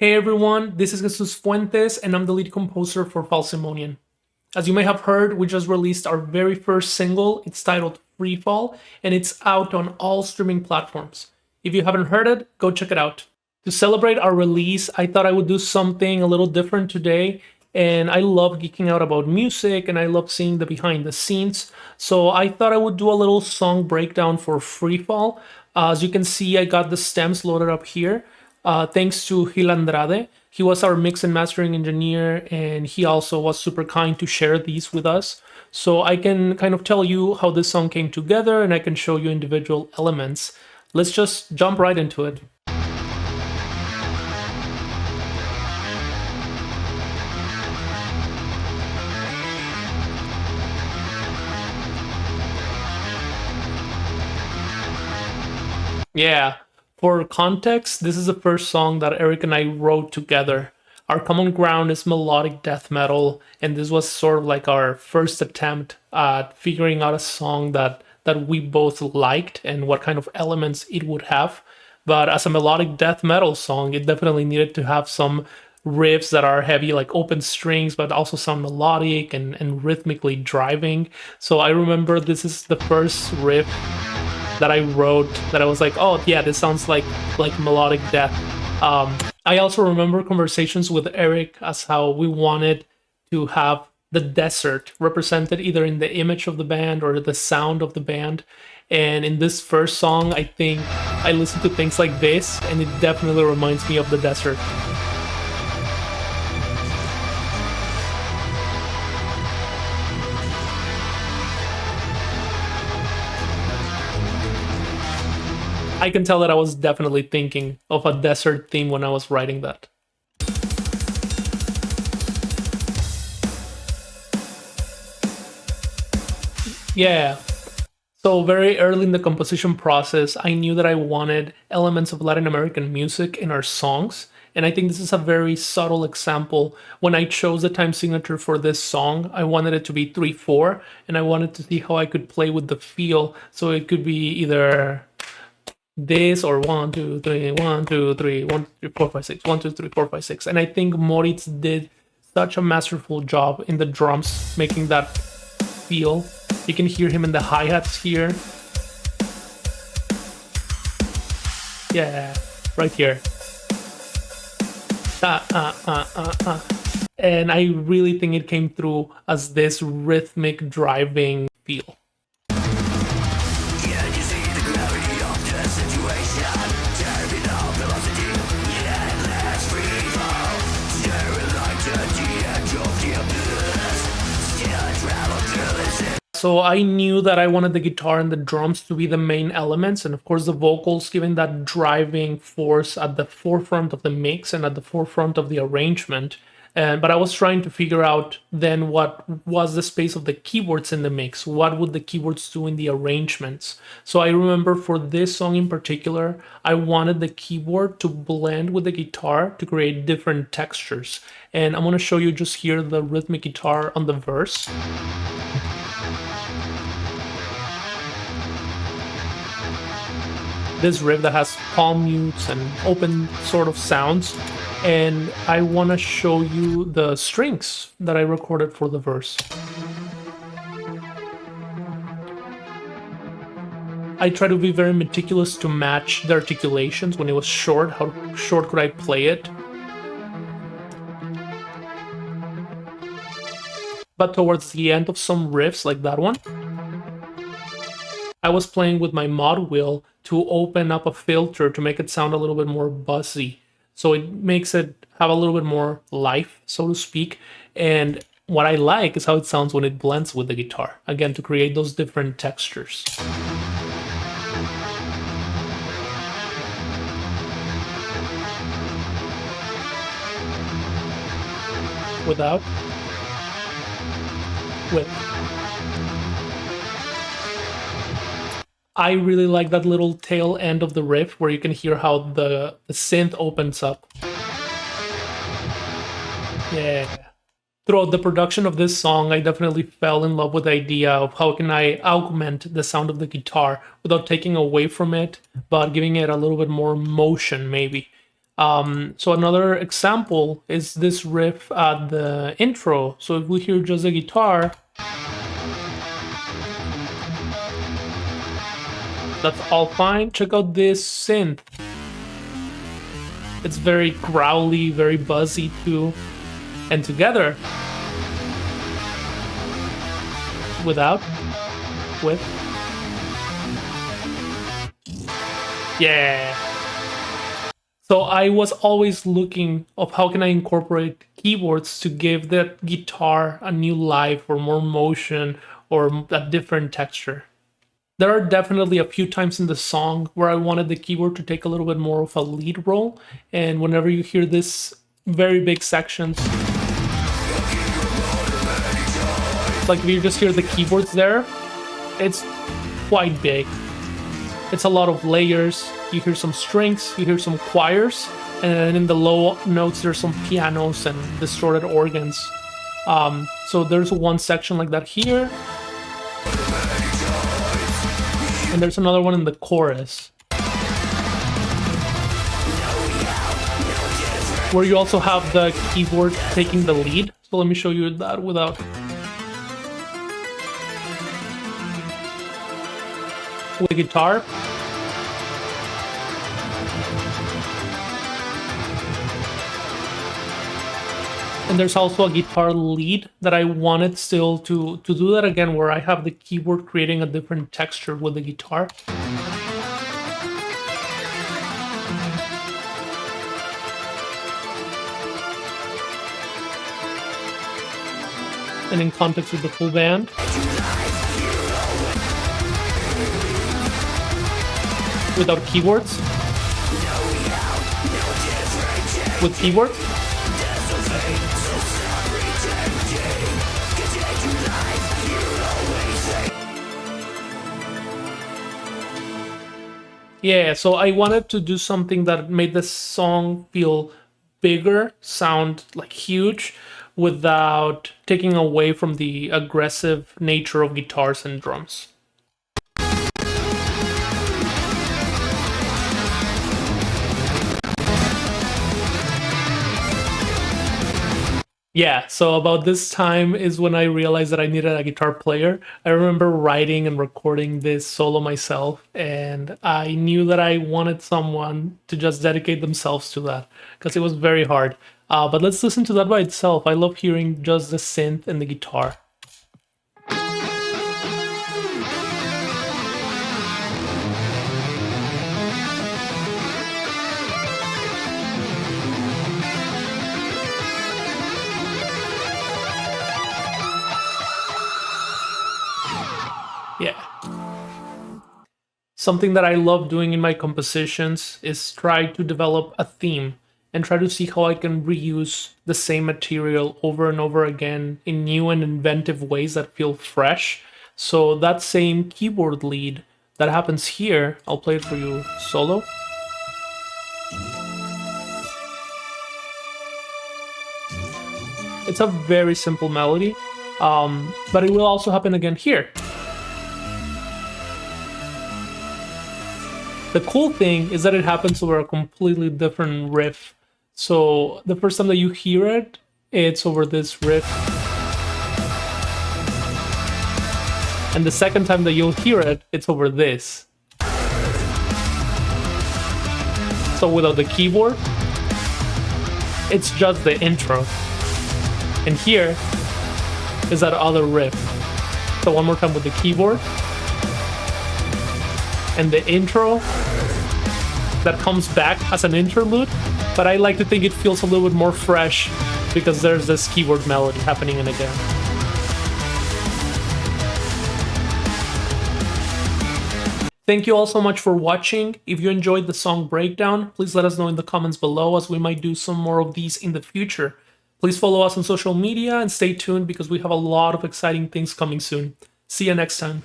Hey everyone, this is Jesus Fuentes and I'm the lead composer for Falsimonian. As you may have heard, we just released our very first single. It's titled Freefall and it's out on all streaming platforms. If you haven't heard it, go check it out. To celebrate our release, I thought I would do something a little different today. And I love geeking out about music and I love seeing the behind the scenes. So I thought I would do a little song breakdown for Freefall. As you can see, I got the stems loaded up here. Thanks to Gil Andrade. He was our mix and mastering engineer, and he also was super kind to share these with us. So I can kind of tell you how this song came together, and I can show you individual elements. Let's just jump right into it. Yeah, for context, this is the first song that Eric and I wrote together. Our common ground is melodic death metal, and this was sort of like our first attempt at figuring out a song that we both liked and what kind of elements it would have. But as a melodic death metal song, it definitely needed to have some riffs that are heavy, like open strings, but also sound melodic and rhythmically driving. So I remember this is the first riff that I wrote that I was like, oh yeah, this sounds like melodic death. I also remember conversations with Eric as how we wanted to have the desert represented either in the image of the band or the sound of the band. And in this first song, I think I listen to things like this, and it definitely reminds me of the desert. I can tell that I was definitely thinking of a desert theme when I was writing that. Yeah. So very early in the composition process, I knew that I wanted elements of Latin American music in our songs. And I think this is a very subtle example. When I chose the time signature for this song, I wanted it to be 3/4, and I wanted to see how I could play with the feel. So it could be either this or 1 2 3 1 2 3 1 2 3 4 5 6 1 2 3 4 5 6, and I think Moritz did such a masterful job in the drums making that feel. You can hear him in the hi-hats here. Yeah, right here. And I really think it came through as this rhythmic driving feel. So I knew that I wanted the guitar and the drums to be the main elements, and of course the vocals giving that driving force at the forefront of the mix and at the forefront of the arrangement. But I was trying to figure out then what was the space of the keyboards in the mix. What would the keyboards do in the arrangements? So I remember for this song in particular, I wanted the keyboard to blend with the guitar to create different textures. And I'm going to show you just here the rhythmic guitar on the verse. This riff that has palm mutes and open sort of sounds, and I want to show you the strings that I recorded for the verse. I try to be very meticulous to match the articulations. When it was short, how short could I play it? But towards the end of some riffs, like that one, I was playing with my mod wheel to open up a filter to make it sound a little bit more buzzy. So it makes it have a little bit more life, so to speak. And what I like is how it sounds when it blends with the guitar. Again, to create those different textures. Without. With. I really like that little tail end of the riff where you can hear how the synth opens up. Yeah. Throughout the production of this song, I definitely fell in love with the idea of how can I augment the sound of the guitar without taking away from it, but giving it a little bit more motion maybe. So another example is this riff at the intro. So if we hear just the guitar, that's all fine. Check out this synth. It's very growly, very buzzy too. And together, without, with, yeah. So I was always looking of how can I incorporate keyboards to give that guitar a new life or more motion or a different texture. There are definitely a few times in the song where I wanted the keyboard to take a little bit more of a lead role, and whenever you hear this very big sections, like if you just hear the keyboards there, it's quite big. It's a lot of layers. You hear some strings, you hear some choirs, and then in the low notes there's some pianos and distorted organs. So there's one section like that here. And there's another one in the chorus, where you also have the keyboard taking the lead. So let me show you that without. With the guitar. And there's also a guitar lead that I wanted still to do that again, where I have the keyboard creating a different texture with the guitar. And in context with the full band. Without keyboards. With keyboards. Yeah, so I wanted to do something that made the song feel bigger, sound like huge, without taking away from the aggressive nature of guitars and drums. Yeah, so about this time is when I realized that I needed a guitar player. I remember writing and recording this solo myself, and I knew that I wanted someone to just dedicate themselves to that, because it was very hard. But let's listen to that by itself. I love hearing just the synth and the guitar. Yeah. Something that I love doing in my compositions is try to develop a theme and try to see how I can reuse the same material over and over again in new and inventive ways that feel fresh. So that same keyboard lead that happens here, I'll play it for you solo. It's a very simple melody, but it will also happen again here. The cool thing is that it happens over a completely different riff. So the first time that you hear it, it's over this riff. And the second time that you'll hear it, it's over this. So without the keyboard, it's just the intro. And here is that other riff. So one more time with the keyboard. And the intro that comes back as an interlude, but I like to think it feels a little bit more fresh because there's this keyboard melody happening in again. Thank you all so much for watching. If you enjoyed the song breakdown, please let us know in the comments below, as we might do some more of these in the future. Please follow us on social media and stay tuned because we have a lot of exciting things coming soon. See you next time.